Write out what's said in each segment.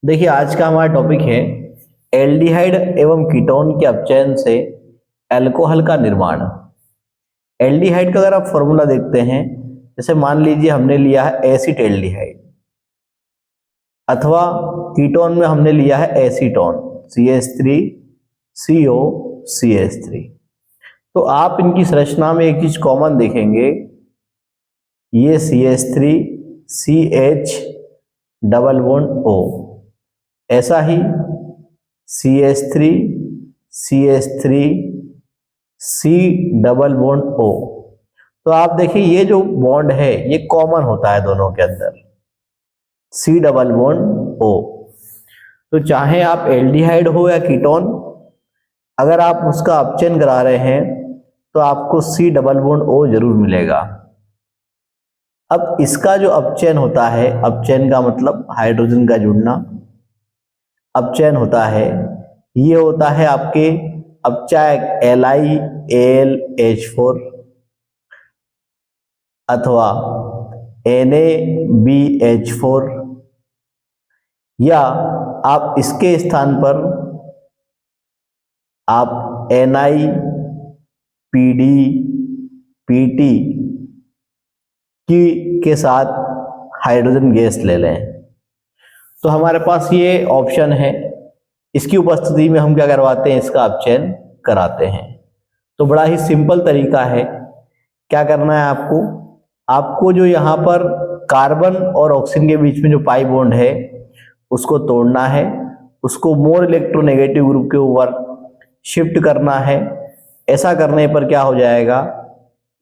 देखिए आज का हमारा टॉपिक है एल्डिहाइड एवं कीटोन के अपचयन से अल्कोहल का निर्माण। एल्डिहाइड का अगर आप फॉर्मूला देखते हैं, जैसे मान लीजिए हमने लिया है एसिड एल्डिहाइड, अथवा कीटोन में हमने लिया है एसीटोन CH3COCH3। तो आप इनकी संरचना में एक चीज कॉमन देखेंगे, ये CH3 CH double bond O, ऐसा ही CH3 CH3 C double bond O। तो आप देखिए ये जो बॉन्ड है ये कॉमन होता है दोनों के अंदर, C डबल बॉन्ड O। तो चाहे आप एल्डिहाइड हो या कीटोन, अगर आप उसका अपचयन करा रहे हैं तो आपको C डबल बॉन्ड O जरूर मिलेगा। अब इसका जो अपचयन होता है, अपचयन का मतलब हाइड्रोजन का जुड़ना, अपचयन होता है, ये होता है आपके अपचायक LiAlH4 अथवा NaBH4, या आप इसके स्थान पर आप NiPdPt के साथ हाइड्रोजन गैस ले लें। तो हमारे पास ये ऑप्शन है, इसकी उपस्थिति में हम क्या करवाते हैं, इसका अपचयन कराते हैं। तो बड़ा ही सिंपल तरीका है। क्या करना है आपको, आपको जो यहाँ पर कार्बन और ऑक्सीजन के बीच में जो पाई बॉन्ड है उसको तोड़ना है, उसको मोर इलेक्ट्रोनेगेटिव ग्रुप के ऊपर शिफ्ट करना है। ऐसा करने पर क्या हो जाएगा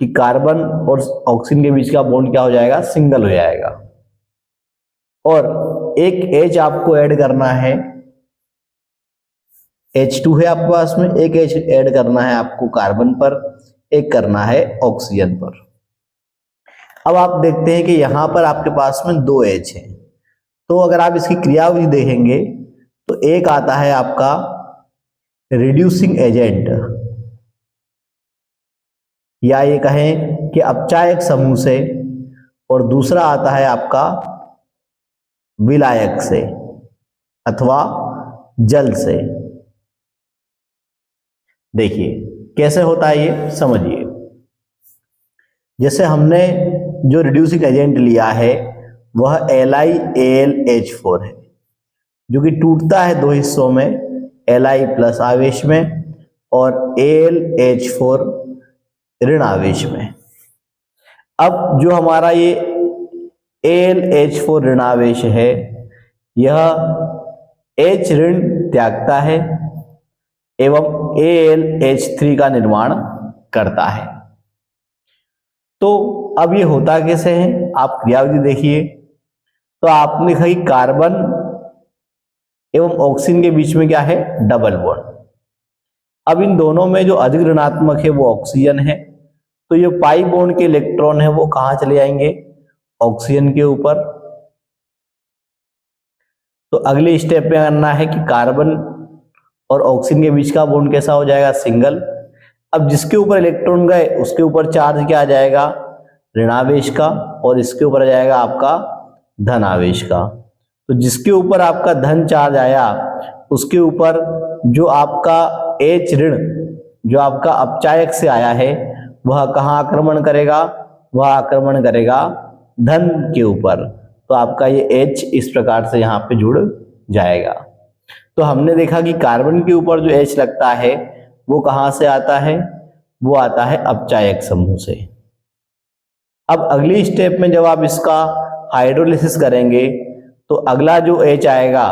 कि कार्बन और ऑक्सीजन के बीच का बॉन्ड क्या हो जाएगा, सिंगल हो जाएगा। और एक H आपको ऐड करना है, H2 है आपके पास में, एक H ऐड करना है आपको कार्बन पर, एक करना है ऑक्सीजन पर। अब आप देखते हैं कि यहां पर आपके पास में 2 H हैं। तो अगर आप इसकी क्रियाविधि देखेंगे तो एक आता है आपका रिड्यूसिंग एजेंट, या ये कहें कि अपचायक समूह से, और दूसरा आता है आपका विलायक से अथवा जल से। देखिए कैसे होता है ये समझिए। जैसे हमने जो रिड्यूसिंग एजेंट लिया है वह LiAlH4 है, जो कि टूटता है दो हिस्सों में, Li प्लस आवेश में और AlH4 ऋण आवेश में। अब जो हमारा ये AlH4 ऋणावेश है, यह H ऋण त्यागता है एवं AlH3 का निर्माण करता है। तो अब ये होता कैसे है, आप क्रियाविधि देखिए। तो आपने कहा कि कार्बन एवं ऑक्सीजन के बीच में क्या है, डबल बॉन्ड। अब इन दोनों में जो अधिक ऋणात्मक है वो ऑक्सीजन है, तो ये पाई बॉन्ड के इलेक्ट्रॉन है वो कहां चले जाएंगे, ऑक्सीजन के ऊपर। तो अगले स्टेप में करना है कि कार्बन और ऑक्सीजन के बीच का बॉन्ड कैसा हो जाएगा, सिंगल। अब जिसके ऊपर इलेक्ट्रॉन गए उसके ऊपर चार्ज क्या आ जाएगा, ऋणावेश का, और इसके ऊपर आ जाएगा आपका धन आवेश का। तो जिसके ऊपर आपका धन चार्ज आया उसके ऊपर जो आपका H ऋण जो आपका अपचायक से आया है वह कहाँ आक्रमण करेगा, वह आक्रमण करेगा धन के ऊपर। तो आपका ये H इस प्रकार से यहाँ पे जुड़ जाएगा। तो हमने देखा कि कार्बन के ऊपर जो H लगता है वो कहाँ से आता है, वो आता है अपचायक समूह से। अब अगली स्टेप में जब आप इसका हाइड्रोलिसिस करेंगे तो अगला जो H आएगा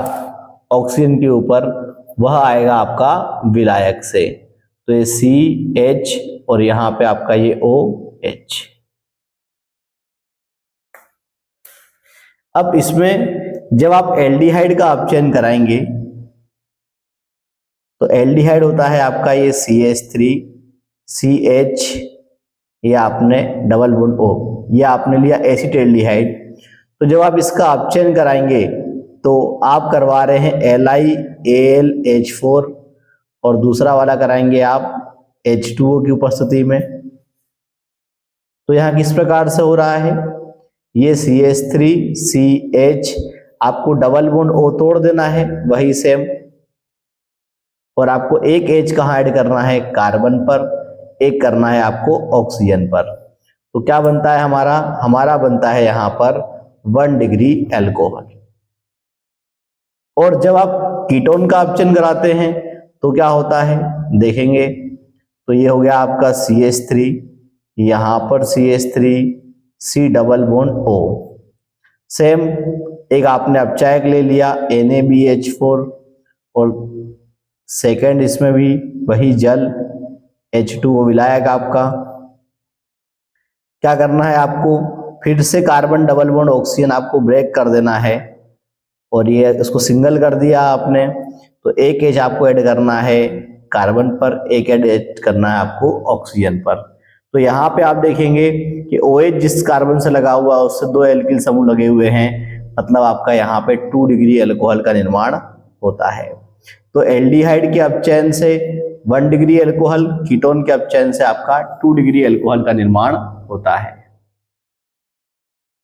ऑक्सीजन के ऊपर वह आएगा आपका विलायक से। तो ये CH और यहाँ पे आपका ये OH। अब इसमें जब आप एल्डिहाइड का अपचयन कराएंगे तो एल्डिहाइड होता है आपका ये CH3 CH, ये आपने डबल बॉन्ड O, ये आपने लिया एसिड एल्डिहाइड। तो जब आप इसका अपचयन कराएंगे तो आप करवा रहे हैं LiAlH4 और दूसरा वाला कराएंगे आप H2O की उपस्थिति में। तो यहाँ किस प्रकार से हो रहा है, ये CH3 CH आपको डबल बॉन्ड O तोड़ देना है, वही सेम, और आपको एक H कहाँ ऐड करना है, कार्बन पर, एक करना है आपको ऑक्सीजन पर। तो क्या बनता है हमारा बनता है यहाँ पर 1 डिग्री अल्कोहल। और जब आप कीटोन का अपचयन कराते हैं तो क्या होता है देखेंगे, तो ये हो गया आपका CH3, यहाँ पर CH3, C double bond O, same एक आपने अपचायक ले लिया NaBH4, और सेकंड इसमें भी वही जल H2O विलायक आपका। क्या करना है आपको, फिर से कार्बन डबल बॉन्ड ऑक्सीजन आपको ब्रेक कर देना है, और ये इसको सिंगल कर दिया आपने, तो एक H आपको ऐड करना है कार्बन पर, एक ऐड करना है आपको ऑक्सीजन पर। तो यहाँ पे आप देखेंगे कि OH जिस कार्बन से लगा हुआ है उससे 2 एल्किल समूह लगे हुए हैं, मतलब आपका यहाँ पे 2 डिग्री अल्कोहल का निर्माण होता है। तो एल्डिहाइड के अपचयन से 1 डिग्री अल्कोहल, कीटोन के अपचयन से आपका 2 डिग्री अल्कोहल का निर्माण होता है।